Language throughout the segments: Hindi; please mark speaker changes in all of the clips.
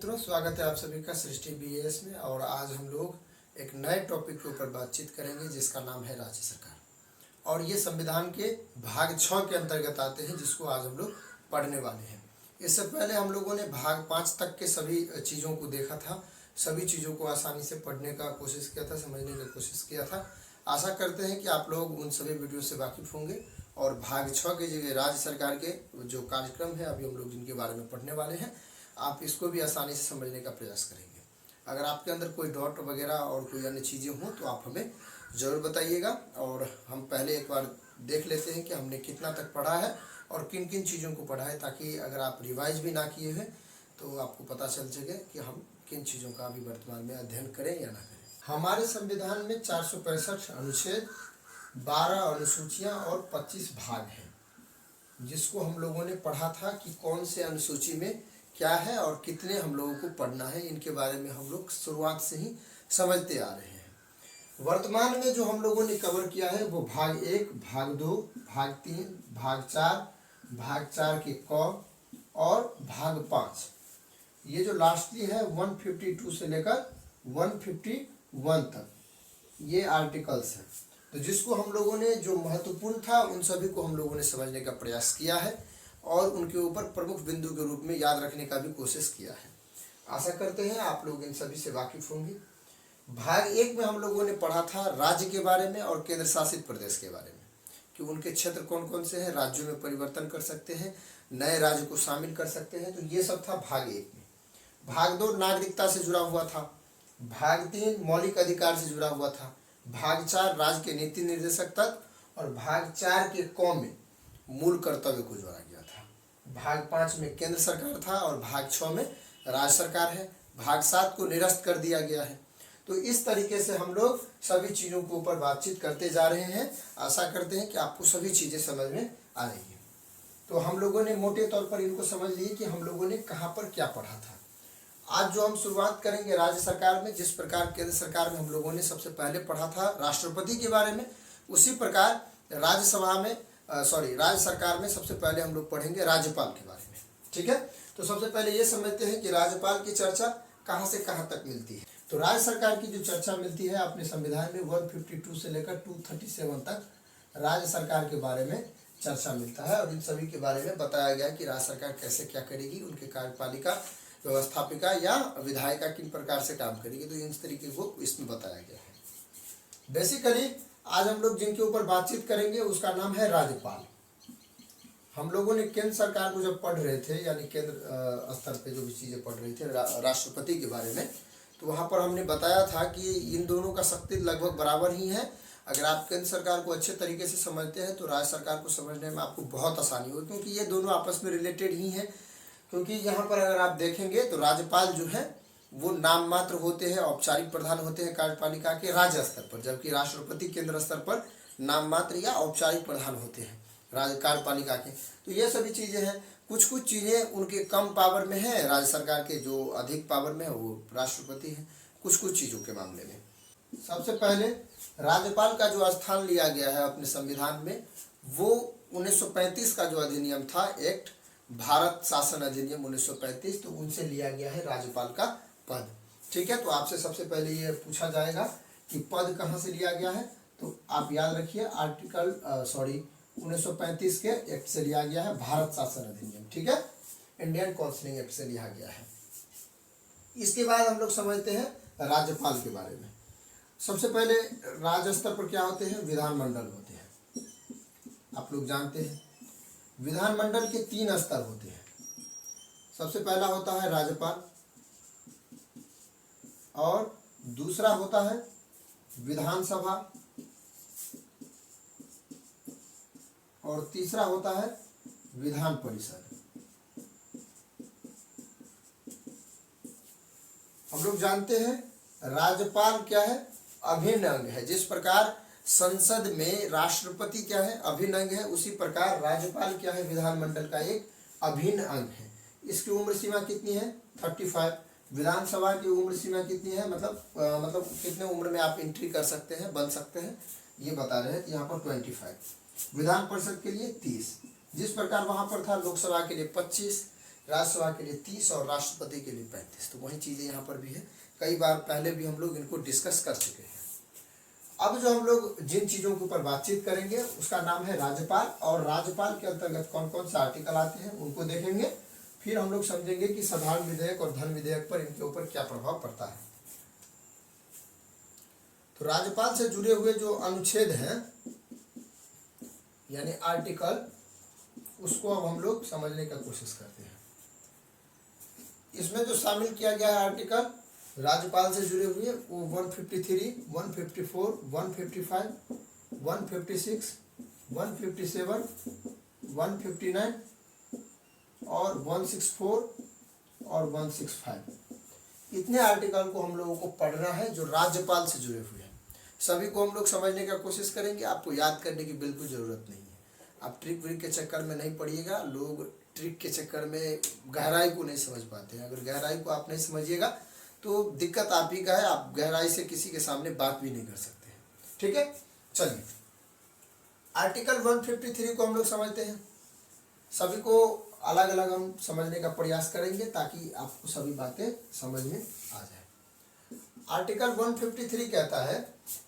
Speaker 1: मित्रों, स्वागत है आप सभी का सृष्टि बीएस में। और आज हम लोग एक नए टॉपिक के ऊपर बातचीत करेंगे जिसका नाम है राज्य सरकार। और ये संविधान के भाग 6 के अंतर्गत आते हैं, जिसको आज हम लोग पढ़ने वाले हैं। इससे पहले हम लोगों ने भाग 5 तक के सभी चीज़ों को देखा था, सभी चीज़ों को आसानी से पढ़ने का कोशिश किया था, समझने की कोशिश किया था। आशा करते हैं कि आप लोग उन सभी वीडियो से वाकिफ़ होंगे। और भाग 6 के जगह राज्य सरकार के जो कार्यक्रम है अभी हम लोग जिनके बारे में पढ़ने वाले हैं, आप इसको भी आसानी से समझने का प्रयास करेंगे। अगर आपके अंदर कोई डाउट वगैरह और कोई अन्य चीज़ें हों तो आप हमें ज़रूर बताइएगा। और हम पहले एक बार देख लेते हैं कि हमने कितना तक पढ़ा है और किन किन चीज़ों को पढ़ा है, ताकि अगर आप रिवाइज भी ना किए हैं तो आपको पता चल सके कि हम किन चीज़ों का अभी वर्तमान में अध्ययन करें या ना करें। हमारे संविधान में 465 अनुच्छेद, 12 अनुसूचियाँ और 25 भाग हैं, जिसको हम लोगों ने पढ़ा था कि कौन से अनुसूची में क्या है और कितने हम लोगों को पढ़ना है। इनके बारे में हम लोग शुरुआत से ही समझते आ रहे हैं। वर्तमान में जो हम लोगों ने कवर किया है वो भाग 1, भाग 2, भाग 3, भाग 4, भाग 4 के क और भाग 5। ये जो लास्टली है 152 से लेकर 151 तक ये आर्टिकल्स हैं। तो जिसको हम लोगों ने जो महत्वपूर्ण था उन सभी को हम लोगों ने समझने का प्रयास किया है और उनके ऊपर प्रमुख बिंदु के रूप में याद रखने का भी कोशिश किया है। आशा करते हैं आप लोग इन सभी से वाकिफ होंगे। भाग 1 में हम लोगों ने पढ़ा था राज्य के बारे में और केंद्र शासित प्रदेश के बारे में, कि उनके क्षेत्र कौन कौन से हैं, राज्यों में परिवर्तन कर सकते हैं, नए राज्य को शामिल कर सकते हैं। तो ये सब था भाग 1 में। भाग 2 नागरिकता से जुड़ा हुआ था। भाग 3 मौलिक अधिकार से जुड़ा हुआ था। भाग 4 राज्य के नीति निर्देशक तत्व और भाग 4 के क में मूल कर्तव्य को जोड़ा गया था। भाग 5 में केंद्र सरकार था और भाग 6 में राज्य सरकार है। भाग 7 को निरस्त कर दिया गया है। तो इस तरीके से हम लोग सभी चीज़ों के ऊपर बातचीत करते जा रहे हैं। आशा करते हैं कि आपको सभी चीज़ें समझ में आ रही हैं। तो हम लोगों ने मोटे तौर पर इनको समझ लिए कि हम लोगों ने कहाँ पर क्या पढ़ा था। आज जो हम शुरुआत करेंगे राज्य सरकार में, जिस प्रकार केंद्र सरकार में हम लोगों ने सबसे पहले पढ़ा था राष्ट्रपति के बारे में, उसी प्रकार राज्य सरकार में सबसे पहले हम लोग पढ़ेंगे राज्यपाल के बारे में। ठीक है, तो सबसे पहले ये समझते हैं कि राज्यपाल की चर्चा कहाँ से कहाँ तक मिलती है। तो राज्य सरकार की जो चर्चा मिलती है अपने संविधान में 152 से लेकर 237 तक राज्य सरकार के बारे में चर्चा मिलता है। और इन सभी के बारे में बताया गया कि राज्य सरकार कैसे क्या करेगी, उनके कार्यपालिका, व्यवस्थापिका या विधायिका किन प्रकार से काम करेगी। तो इन तरीके को इसमें बताया गया है। बेसिकली आज हम लोग जिनके ऊपर बातचीत करेंगे उसका नाम है राज्यपाल। हम लोगों ने केंद्र सरकार को जब पढ़ रहे थे, यानी केंद्र स्तर पे जो भी चीज़ें पढ़ रहे थे राष्ट्रपति के बारे में, तो वहाँ पर हमने बताया था कि इन दोनों का शक्ति लगभग बराबर ही है। अगर आप केंद्र सरकार को अच्छे तरीके से समझते हैं तो राज्य सरकार को समझने में आपको बहुत आसानी होगी, क्योंकि ये दोनों आपस में रिलेटेड ही हैं। क्योंकि यहाँ पर अगर आप देखेंगे तो राज्यपाल जो है वो नाम मात्र होते हैं, औपचारिक प्रधान होते हैं कार्यपालिका के राज्य स्तर पर, जबकि राष्ट्रपति केंद्र स्तर पर नाम मात्र या औपचारिक प्रधान होते हैं राज्य कार्यपालिका के। तो ये सभी चीज़ें हैं। कुछ कुछ चीज़ें उनके कम पावर में है, राज्य सरकार के जो अधिक पावर में है वो राष्ट्रपति है कुछ कुछ चीज़ों के मामले में। सबसे पहले राज्यपाल का जो स्थान लिया गया है अपने संविधान में, वो 1935 का जो अधिनियम था, एक्ट भारत शासन अधिनियम 1935, तो उनसे लिया गया है राज्यपाल का पद। ठीक है, तो आपसे सबसे पहले ये पूछा जाएगा कि पद कहाँ से लिया गया है। तो आप याद रखिए 1935 के एक्ट से लिया गया है, भारत शासन अधिनियम। ठीक है, इंडियन काउंसिलिंग एक्ट से लिया गया है। इसके बाद हम लोग समझते हैं राज्यपाल के बारे में। सबसे पहले राज्य स्तर पर क्या होते हैं, विधानमंडल होते हैं। आप लोग जानते हैं विधानमंडल के 3 स्तर होते हैं। सबसे पहला होता है राज्यपाल, और दूसरा होता है विधानसभा, और तीसरा होता है विधान परिषद। हम लोग जानते हैं राज्यपाल क्या है, अभिन्न अंग है। जिस प्रकार संसद में राष्ट्रपति क्या है, अभिन्न अंग है, उसी प्रकार राज्यपाल क्या है, विधानमंडल का एक अभिन्न अंग है। इसकी उम्र सीमा कितनी है, 35। विधानसभा की उम्र सीमा कितनी है, मतलब कितने उम्र में आप एंट्री कर सकते हैं, बन सकते हैं, ये बता रहे हैं कि यहाँ पर 25। विधान परिषद के लिए 30। जिस प्रकार वहाँ पर था लोकसभा के लिए 25, राज्यसभा के लिए 30 और राष्ट्रपति के लिए 35। तो वही चीज़ें यहाँ पर भी है, कई बार पहले भी हम लोग इनको डिस्कस कर चुके हैं। अब जो हम लोग जिन चीज़ों के ऊपर बातचीत करेंगे उसका नाम है राज्यपाल, और राज्यपाल के अंतर्गत कौन कौन से आर्टिकल आते हैं उनको देखेंगे। फिर हम लोग समझेंगे कि साधारण विधेयक और धन विधेयक पर इनके ऊपर क्या प्रभाव पड़ता है। तो राज्यपाल से जुड़े हुए जो अनुच्छेद हैं यानी आर्टिकल, उसको अब हम लोग समझने का कोशिश करते हैं। इसमें जो शामिल किया गया है आर्टिकल राज्यपाल से जुड़े हुए वो 153, 154, 155, 156, 157, 159 और 164 और 165, इतने आर्टिकल को हम लोगों को पढ़ना है जो राज्यपाल से जुड़े हुए हैं। सभी को हम लोग समझने का कोशिश करेंगे। आपको याद करने की बिल्कुल ज़रूरत नहीं है। आप ट्रिक व्रिक के चक्कर में नहीं पड़िएगा। लोग ट्रिक के चक्कर में गहराई को नहीं समझ पाते हैं। अगर गहराई को आप नहीं समझिएगा तो दिक्कत आप ही का है। आप गहराई से किसी के सामने बात भी नहीं कर सकते हैं। ठीक है, चलिए आर्टिकल 153 को हम लोग समझते हैं। सभी को अलग अलग हम समझने का प्रयास करेंगे ताकि आपको सभी बातें समझ में आ जाए। आर्टिकल 153 कहता है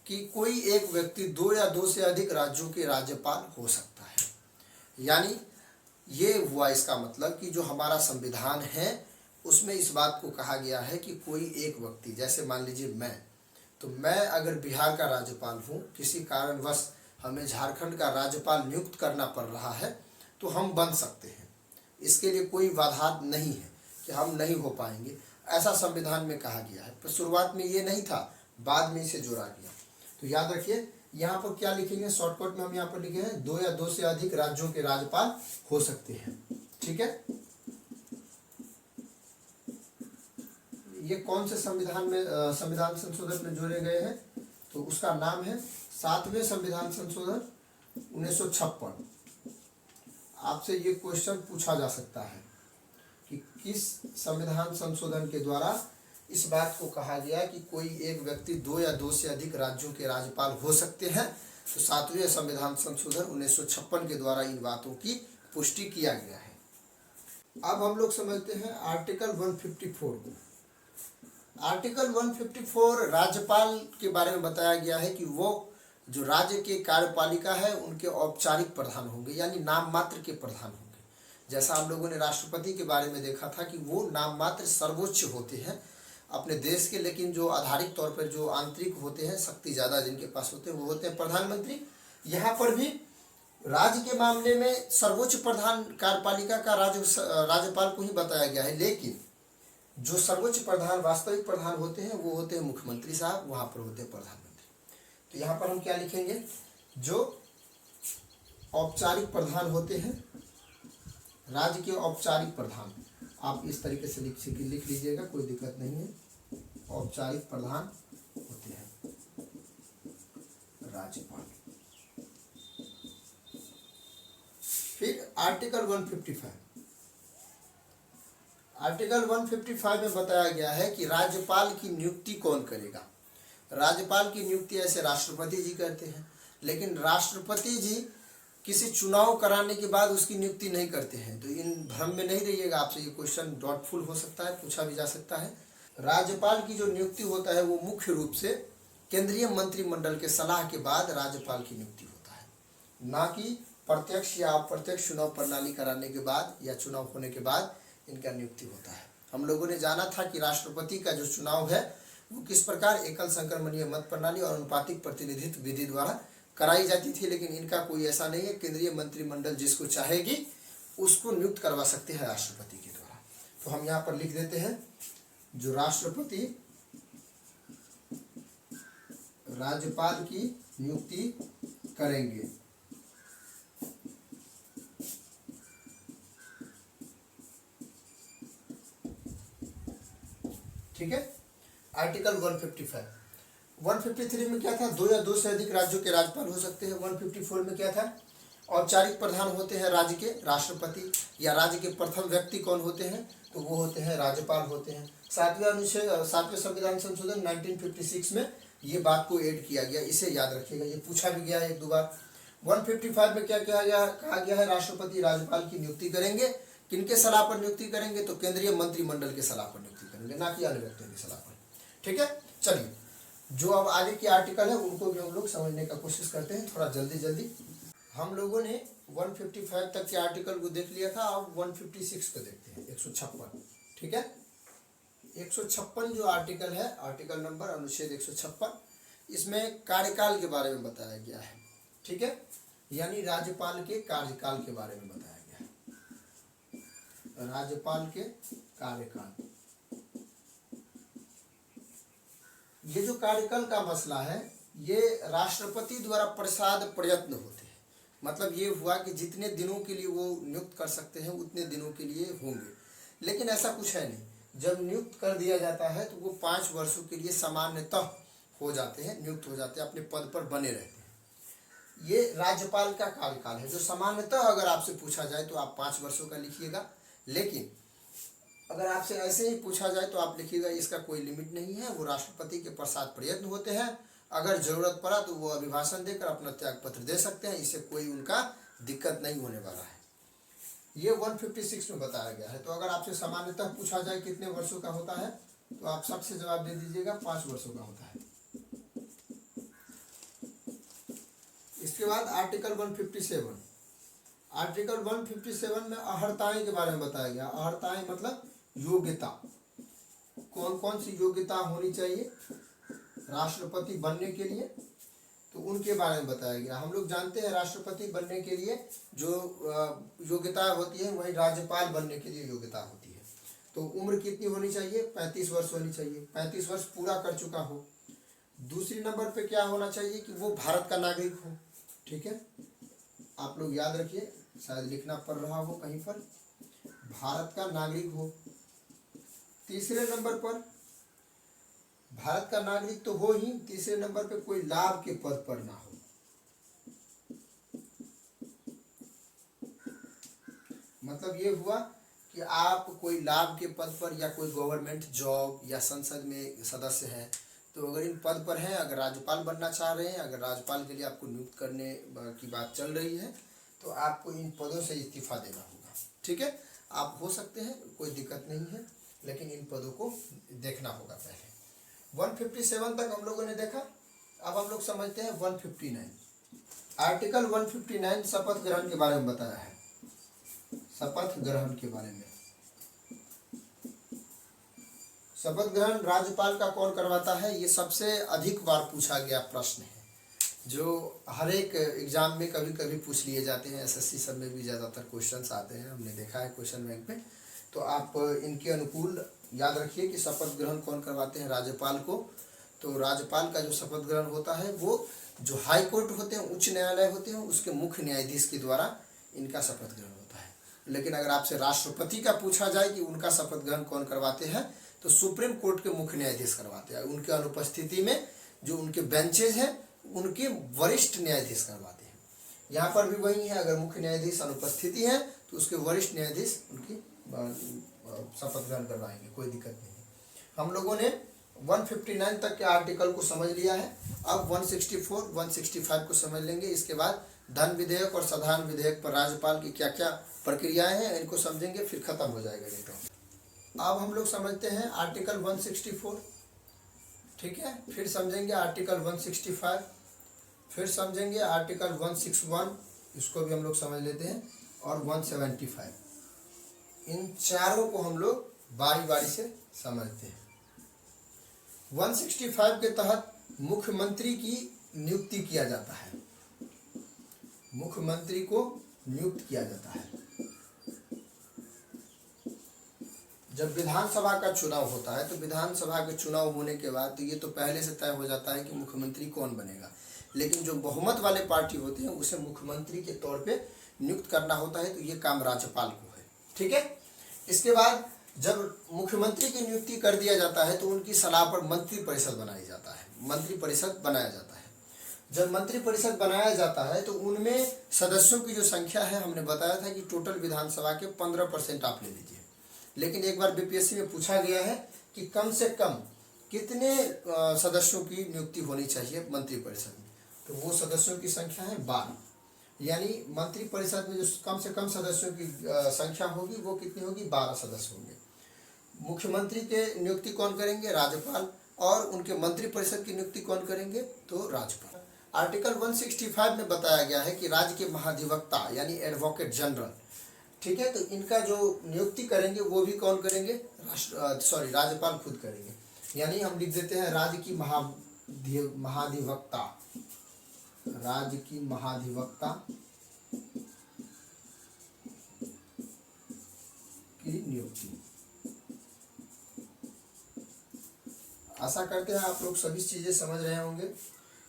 Speaker 1: कि कोई एक व्यक्ति 2 या 2 से अधिक राज्यों के राज्यपाल हो सकता है। यानी ये हुआ इसका मतलब कि जो हमारा संविधान है उसमें इस बात को कहा गया है कि कोई एक व्यक्ति, जैसे मान लीजिए मैं अगर बिहार का राज्यपाल हूँ, किसी कारणवश हमें झारखंड का राज्यपाल नियुक्त करना पड़ रहा है तो हम बन सकते हैं। इसके लिए कोई बाधा नहीं है कि हम नहीं हो पाएंगे, ऐसा संविधान में कहा गया है। पर शुरुआत में ये नहीं था, बाद में इसे जोड़ा गया। तो याद रखिए यहाँ पर क्या लिखेंगे, शॉर्टकट में हम यहाँ पर लिखे हैं 2 या 2 से अधिक राज्यों के राज्यपाल हो सकते हैं। ठीक है, ये कौन से संविधान में संविधान संशोधन में जोड़े गए हैं, तो उसका नाम है 7वें संविधान संशोधन 1956। आपसे ये क्वेश्चन पूछा जा सकता है कि किस संविधान संशोधन के द्वारा इस बात को कहा गया कि कोई एक व्यक्ति 2 या 2 से अधिक राज्यों के राज्यपाल हो सकते हैं। तो 7वें संविधान संशोधन 1956 के द्वारा इन बातों की पुष्टि किया गया है। अब हम लोग समझते हैं आर्टिकल 154 को। आर्टिकल 154 राज्यपाल के बारे में बताया गया है कि वो जो राज्य के कार्यपालिका है उनके औपचारिक प्रधान होंगे, यानी नाम मात्र के प्रधान होंगे। जैसा हम लोगों ने राष्ट्रपति के बारे में देखा था कि वो नाम मात्र सर्वोच्च होते हैं अपने देश के, लेकिन जो आधारिक तौर पर जो आंतरिक होते हैं, शक्ति ज़्यादा जिनके पास होते हैं, वो होते हैं प्रधानमंत्री। यहाँ पर भी राज्य के मामले में सर्वोच्च प्रधान कार्यपालिका का राज्यपाल को ही बताया गया है, लेकिन जो सर्वोच्च प्रधान वास्तविक प्रधान होते हैं वो होते हैं मुख्यमंत्री साहब, वहाँ पर होते हैं प्रधानमंत्री। तो यहाँ पर हम क्या लिखेंगे, जो औपचारिक प्रधान होते हैं, राज्य के औपचारिक प्रधान, आप इस तरीके से लिख लीजिएगा, कोई दिक्कत नहीं है। औपचारिक प्रधान होते हैं राज्यपाल। फिर आर्टिकल 155, आर्टिकल 155 में बताया गया है कि राज्यपाल की नियुक्ति कौन करेगा। राज्यपाल की नियुक्ति ऐसे राष्ट्रपति जी करते हैं, लेकिन राष्ट्रपति जी किसी चुनाव कराने के बाद उसकी नियुक्ति नहीं करते हैं। तो इन भ्रम में नहीं रहिएगा, आपसे ये क्वेश्चन डाउटफुल हो सकता है, पूछा भी जा सकता है। राज्यपाल की जो नियुक्ति होता है वो मुख्य रूप से केंद्रीय मंत्रिमंडल के सलाह के बाद राज्यपाल की नियुक्ति होता है, ना कि प्रत्यक्ष या अप्रत्यक्ष चुनाव प्रणाली कराने के बाद या चुनाव होने के बाद इनका नियुक्ति होता है। हम लोगों ने जाना था कि राष्ट्रपति का जो चुनाव है वो किस प्रकार एकल संक्रमणीय मत प्रणाली और अनुपातिक प्रतिनिधित्व विधि द्वारा कराई जाती थी, लेकिन इनका कोई ऐसा नहीं है। केंद्रीय मंत्रिमंडल जिसको चाहेगी उसको नियुक्त करवा सकते हैं राष्ट्रपति के द्वारा। तो हम यहाँ पर लिख देते हैं, जो राष्ट्रपति राज्यपाल की नियुक्ति करेंगे। ठीक है, आर्टिकल 153 में क्या था, 2 या 2 से अधिक राज्यों के राज्यपाल हो सकते हैं। 154 में क्या था, औपचारिक प्रधान होते हैं राज्य के, राष्ट्रपति, या राज्य के प्रथम व्यक्ति कौन होते हैं, तो वो होते हैं राज्यपाल होते हैं। 7वें संविधान संशोधन 1956 में ये बात को ऐड किया गया, इसे याद रखिएगा, ये पूछा भी गया है 1-2 बार। 155 में क्या कहा गया है, राष्ट्रपति राज्यपाल की नियुक्ति करेंगे, किनके सलाह पर नियुक्ति करेंगे? तो केंद्रीय मंत्रिमंडल के सलाह पर नियुक्ति करेंगे, ना कि अन्य व्यक्तियों की सलाह पर। ठीक है, चलिए जो अब आगे के आर्टिकल है उनको भी हम लोग समझने का कोशिश करते हैं थोड़ा जल्दी जल्दी। हम लोगों ने 155 तक के आर्टिकल को देख लिया था, अब 156 को देखते हैं, 156। ठीक है, 156 जो आर्टिकल है, आर्टिकल नंबर अनुच्छेद 156, इसमें कार्यकाल के बारे में बताया गया है। ठीक है, यानी राज्यपाल के कार्यकाल के बारे में बताया गया है, राज्यपाल के कार्यकाल। ये जो कार्यकाल का मसला है ये राष्ट्रपति द्वारा प्रसाद प्रयत्न होते हैं, मतलब ये हुआ कि जितने दिनों के लिए वो नियुक्त कर सकते हैं उतने दिनों के लिए होंगे, लेकिन ऐसा कुछ है नहीं। जब नियुक्त कर दिया जाता है तो वो 5 वर्षों के लिए सामान्यतः हो जाते हैं, नियुक्त हो जाते हैं, अपने पद पर बने रहते हैं। ये राज्यपाल का कार्यकाल है जो सामान्यतः अगर आपसे पूछा जाए तो आप 5 वर्षों का लिखिएगा, लेकिन अगर आपसे ऐसे ही पूछा जाए तो आप लिखिएगा इसका कोई लिमिट नहीं है, वो राष्ट्रपति के प्रसाद प्रयत्न होते हैं, अगर जरूरत पड़ा तो वो अभिभाषण देकर अपना त्याग पत्र दे सकते हैं, इससे कोई उनका दिक्कत नहीं होने वाला है। ये 156 में बताया गया है। तो अगर आपसे सामान्यतः पूछा जाए कितने वर्षों का होता है तो आप सबसे जवाब दे दीजिएगा 5 वर्षों का होता है। इसके बाद आर्टिकल 157, आर्टिकल 157 में अहर्ताएं के बारे में बताया गया। अहर्ताएं मतलब योग्यता, कौन कौन सी योग्यता होनी चाहिए राष्ट्रपति बनने के लिए, तो उनके बारे में बताया गया। हम लोग जानते हैं राष्ट्रपति बनने के लिए जो योग्यता होती है वही राज्यपाल बनने के लिए योग्यता होती है। तो उम्र कितनी होनी चाहिए? 35 वर्ष होनी चाहिए, 35 वर्ष पूरा कर चुका हो। दूसरी नंबर पे क्या होना चाहिए कि वो भारत का नागरिक हो। ठीक है, आप लोग याद रखिए, शायद लिखना पड़ रहा हो कहीं पर, भारत का नागरिक हो। तीसरे नंबर पर भारत का नागरिक तो हो ही, तीसरे नंबर पे कोई लाभ के पद पर ना हो। मतलब ये हुआ कि आप कोई लाभ के पद पर या कोई गवर्नमेंट जॉब या संसद में सदस्य हैं, तो अगर इन पद पर हैं, अगर राज्यपाल बनना चाह रहे हैं, अगर राज्यपाल के लिए आपको नियुक्त करने की बात चल रही है तो आपको इन पदों से इस्तीफा देना होगा। ठीक है, आप हो सकते हैं, कोई दिक्कत नहीं है, लेकिन इन पदों को देखना होगा पहले। 157 तक हम लोगों ने देखा। अब हम लोग समझते हैं 159। आर्टिकल 159 शपथ ग्रहण के बारे में बताया है, शपथ ग्रहण के बारे में। शपथ ग्रहण राज्यपाल का कौन करवाता है? ये सबसे अधिक बार पूछा गया प्रश्न है, जो हर एक एग्जाम में कभी कभी पूछ लिए जाते हैं। एसएससी सब में भी ज़्यादातर क्वेश्चंस आते हैं, हमने देखा है क्वेश्चन बैंक में। तो आप इनके अनुकूल याद रखिए कि शपथ ग्रहण कौन करवाते हैं? राज्यपाल को। तो राज्यपाल का जो शपथ ग्रहण होता है वो जो हाई कोर्ट होते हैं, उच्च न्यायालय होते हैं, उसके मुख्य न्यायाधीश के द्वारा इनका शपथ ग्रहण होता है। लेकिन अगर आपसे राष्ट्रपति का पूछा जाए कि उनका शपथ ग्रहण कौन करवाते हैं, तो सुप्रीम कोर्ट के मुख्य न्यायाधीश करवाते हैं। उनके अनुपस्थिति में जो उनके बेंचेज हैं उनके वरिष्ठ न्यायाधीश करवाते हैं। यहाँ पर भी वही है, अगर मुख्य न्यायाधीश अनुपस्थिति है तो उसके वरिष्ठ न्यायाधीश उनकी शपथ ग्रहण करवाएंगे, कोई दिक्कत नहीं। हम लोगों ने 159 तक के आर्टिकल को समझ लिया है। अब 164, 165 को समझ लेंगे। इसके बाद धन विधेयक और साधारण विधेयक पर राज्यपाल की क्या क्या प्रक्रियाएं हैं इनको समझेंगे, फिर खत्म हो जाएगा ये टॉपिक। अब हम लोग समझते हैं आर्टिकल 164। ठीक है, फिर समझेंगे आर्टिकल 165, फिर समझेंगे आर्टिकल 161, इसको भी हम लोग समझ लेते हैं, और 175। इन चारों को हम लोग बारी बारी से समझते हैं। 165 के तहत मुख्यमंत्री की नियुक्ति किया जाता है, मुख्यमंत्री को नियुक्त किया जाता है। जब विधानसभा का चुनाव होता है तो विधानसभा के चुनाव होने के बाद तो ये तो पहले से तय हो जाता है कि मुख्यमंत्री कौन बनेगा, लेकिन जो बहुमत वाले पार्टी होते हैं उसे मुख्यमंत्री के तौर पे नियुक्त करना होता है, तो ये काम राज्यपाल को है। ठीक है, इसके बाद जब मुख्यमंत्री की नियुक्ति कर दिया जाता है तो उनकी सलाह पर मंत्रिपरिषद बनाई जाता है, मंत्रिपरिषद बनाया जाता है। जब मंत्रिपरिषद बनाया जाता है तो उनमें सदस्यों की जो संख्या है, हमने बताया था कि टोटल विधानसभा के 15% आप ले लीजिए, लेकिन एक बार बीपीएससी में पूछा गया है कि कम से कम कितने सदस्यों की नियुक्ति होनी चाहिए मंत्रिपरिषद में, तो वो सदस्यों की संख्या है 12, यानी मंत्री परिषद में जो कम से कम सदस्यों की संख्या होगी वो कितनी होगी, 12 सदस्य होंगे। मुख्यमंत्री के नियुक्ति कौन करेंगे, राज्यपाल, और उनके मंत्री परिषद की नियुक्ति कौन करेंगे, तो राज्यपाल। आर्टिकल 165 में बताया गया है कि राज्य के महाधिवक्ता यानी एडवोकेट जनरल, ठीक है, तो इनका जो नियुक्ति करेंगे वो भी कौन करेंगे, राज्यपाल खुद करेंगे। यानी हम लिख देते हैं राज्य की महाधिवक्ता, राज्य की महाधिवक्ता की नियुक्ति। आशा करते हैं आप लोग सभी चीजें समझ रहे होंगे।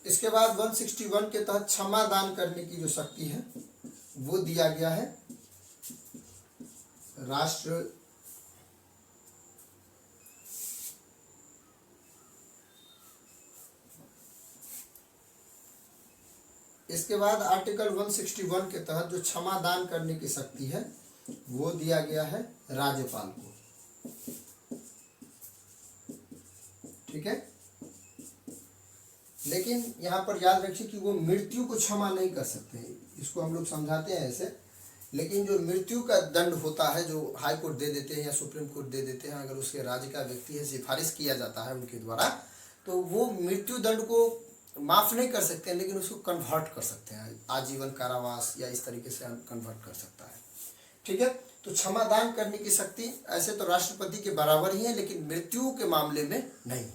Speaker 1: इसके बाद 161 के तहत क्षमा दान करने की जो शक्ति है वो दिया गया है राष्ट्र इसके बाद आर्टिकल 161 के तहत जो क्षमा दान करने की शक्ति है वो दिया गया है राज्यपाल को, ठीक है। लेकिन यहाँ पर याद रखिए कि वो मृत्यु को क्षमा नहीं कर सकते हैं, इसको हम लोग समझाते हैं ऐसे। लेकिन जो मृत्यु का दंड होता है जो हाई कोर्ट दे देते हैं या सुप्रीम कोर्ट दे देते हैं, अगर उसके राज्य का व्यक्ति है, सिफारिश किया जाता है उनके द्वारा, तो वो मृत्यु दंड को माफ नहीं कर सकते हैं, लेकिन उसको कन्वर्ट कर सकते हैं, आजीवन कारावास या इस तरीके से कन्वर्ट कर सकता है, ठीक है। तो क्षमा दान करने की शक्ति ऐसे तो राष्ट्रपति के बराबर ही है, लेकिन मृत्यु के मामले में नहीं,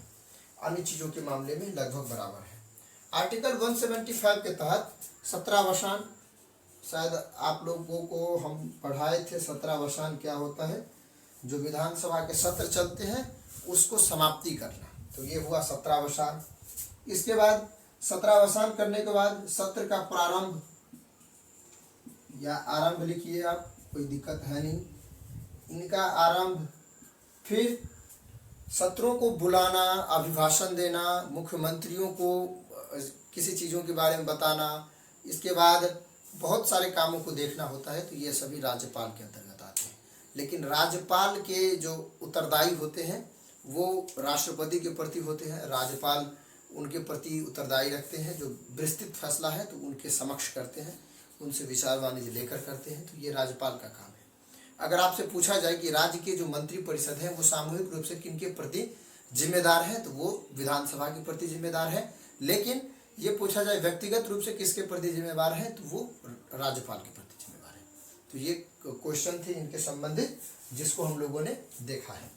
Speaker 1: अन्य चीजों के मामले में लगभग बराबर है। आर्टिकल 175 के तहत 17वां, शायद आप लोगों को हम पढ़ाए थे 17वां क्या होता है, जो विधानसभा के सत्र चलते हैं उसको समाप्ति करना, तो ये हुआ 17वां। इसके बाद 17वां करने के बाद सत्र का प्रारंभ या आरंभ लिखिए आप, कोई दिक्कत है नहीं, इनका आरंभ, फिर सत्रों को बुलाना, अभिभाषण देना, मुख्यमंत्रियों को किसी चीज़ों के बारे में बताना, इसके बाद बहुत सारे कामों को देखना होता है, तो ये सभी राज्यपाल के अंतर्गत आते हैं। लेकिन राज्यपाल के जो उत्तरदायी होते हैं वो राष्ट्रपति के प्रति होते हैं, राज्यपाल उनके प्रति उत्तरदायी रखते हैं, जो विस्तृत फैसला है तो उनके समक्ष करते हैं, उनसे विचार वाणिज्य लेकर करते हैं, तो ये राज्यपाल का काम है। अगर आपसे पूछा जाए कि राज्य के जो मंत्री परिषद है वो सामूहिक रूप से किनके प्रति जिम्मेदार है, तो वो विधानसभा के प्रति जिम्मेदार है। लेकिन ये पूछा जाए व्यक्तिगत रूप से किसके प्रति जिम्मेदार है, तो वो राज्यपाल के प्रति जिम्मेदार है। तो ये क्वेश्चन थे इनके संबंधित जिसको हम लोगों ने देखा है।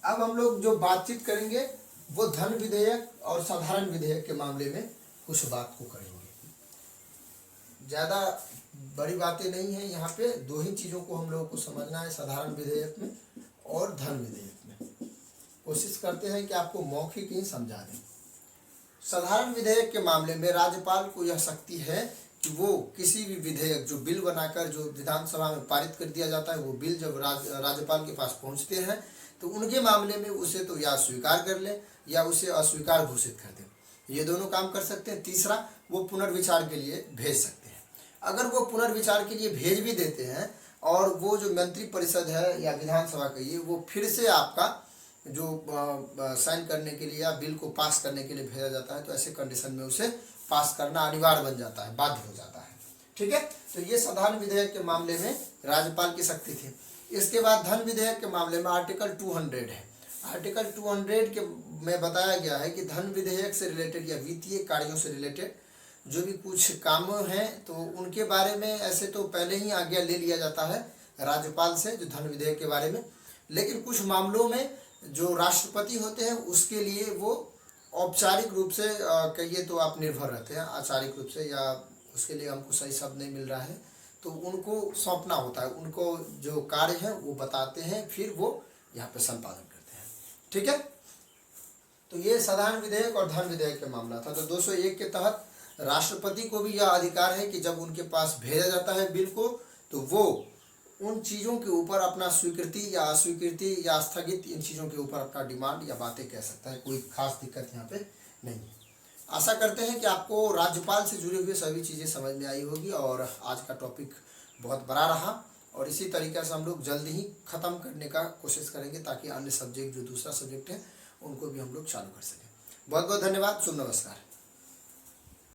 Speaker 1: अब हम लोग जो बातचीत करेंगे वो धन विधेयक और साधारण विधेयक के मामले में कुछ बात को करेंगे। ज़्यादा बड़ी बातें नहीं है, यहाँ पे दो ही चीज़ों को हम लोगों को समझना है, साधारण विधेयक में और धन विधेयक में। कोशिश करते हैं कि आपको मौखिक ही समझा दें। साधारण विधेयक के मामले में राज्यपाल को यह शक्ति है कि वो किसी भी विधेयक जो बिल बनाकर जो विधानसभा में पारित कर दिया जाता है, वो बिल जब राज्यपाल के पास पहुँचते हैं तो उनके मामले में उसे तो या स्वीकार कर ले या उसे अस्वीकार घोषित कर दें, ये दोनों काम कर सकते हैं। तीसरा, वो पुनर्विचार के लिए भेज सकते हैं। अगर वो पुनर्विचार के लिए भेज भी देते हैं और वो जो मंत्री परिषद है या विधानसभा कहिए वो फिर से आपका जो साइन करने के लिए या बिल को पास करने के लिए भेजा जाता है, तो ऐसे कंडीशन में उसे पास करना अनिवार्य बन जाता है, बाध्य हो जाता है, ठीक है। तो ये साधारण विधेयक के मामले में राज्यपाल की शक्ति थी। इसके बाद धन विधेयक के मामले में आर्टिकल 200 है। आर्टिकल 200 के में बताया गया है कि धन विधेयक से रिलेटेड या वित्तीय कार्यों से रिलेटेड जो भी कुछ काम हैं तो उनके बारे में ऐसे तो पहले ही आज्ञा ले लिया जाता है राज्यपाल से, जो धन विधेयक के बारे में। लेकिन कुछ मामलों में जो राष्ट्रपति होते हैं उसके लिए वो औपचारिक रूप से कहिए तो आप निर्भर रहते हैं, आचारिक रूप से, या उसके लिए हमको सही शब्द नहीं मिल रहा है, तो उनको सौंपना होता है, उनको जो कार्य है वो बताते हैं, फिर वो यहाँ पे संपादन करते हैं, ठीक है। तो ये साधारण विधेयक और धन विधेयक का मामला था। तो 201 के तहत राष्ट्रपति को भी यह अधिकार है कि जब उनके पास भेजा जाता है बिल को तो वो उन चीज़ों के ऊपर अपना स्वीकृति या अस्वीकृति या स्थगित, इन चीज़ों के ऊपर अपना डिमांड या बातें कह सकता है, कोई खास दिक्कत यहाँ पे नहीं है। आशा करते हैं कि आपको राज्यपाल से जुड़े हुए सभी चीज़ें समझ में आई होगी और आज का टॉपिक बहुत बड़ा रहा और इसी तरीके से हम लोग जल्दी ही ख़त्म करने का कोशिश करेंगे ताकि अन्य सब्जेक्ट जो दूसरा सब्जेक्ट है उनको भी हम लोग चालू कर सकें। बहुत बहुत धन्यवाद। शुभ नमस्कार।